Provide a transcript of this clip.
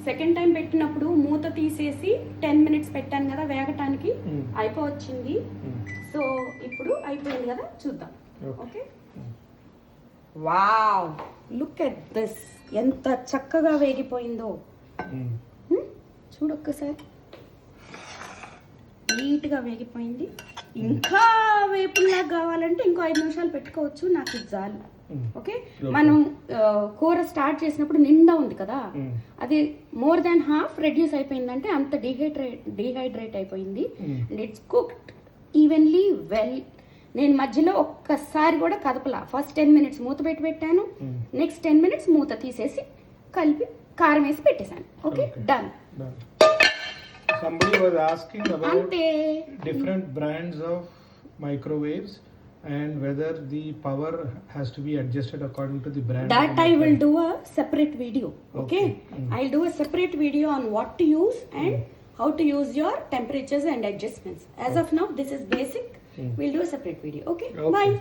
Second time పెట్టినప్పుడు మూత తీసేసి 10 minutes పెట్టాను కదా వేగటానికి, అయిపోవచ్చింది. సో ఇప్పుడు అయిపోయింది కదా, చూద్దాం. Okay, wow, look at this, ఎంత చక్కగా వేగిపోయిందో. చూడొక్కసారి, నీట్గా వేగిపోయింది. ఇంకా వేపుల్లా కావాలంటే ఇంకో 5 నిమిషాలు పెట్టుకోవచ్చు, నాకు ఇది చాలు. ఓకే, మనం కూర స్టార్ట్ చేసినప్పుడు నిండా ఉంది కదా, అది మోర్ దాన్ హాఫ్ రెడ్యూస్ అయిపోయిందంటే అంత డీహైడ్రేట్ అయిపోయింది. And it's cooked evenly well. నేను మధ్యలో ఒక్కసారి కూడా కదపలా. ఫస్ట్ 10 minutes మూత పెట్టి పెట్టాను, నెక్స్ట్ 10 minutes మూత తీసేసి కలిపి కారం వేసి పెట్టేశాను. Okay, done. Somebody was asking about different brands of microwaves and whether the power has to be adjusted according to the brand. That I will do a separate video. Okay, I'll do a separate video on what to use and how to use your temperatures and adjustments. As of now, this is basic. We'll do a separate video. Okay. Bye.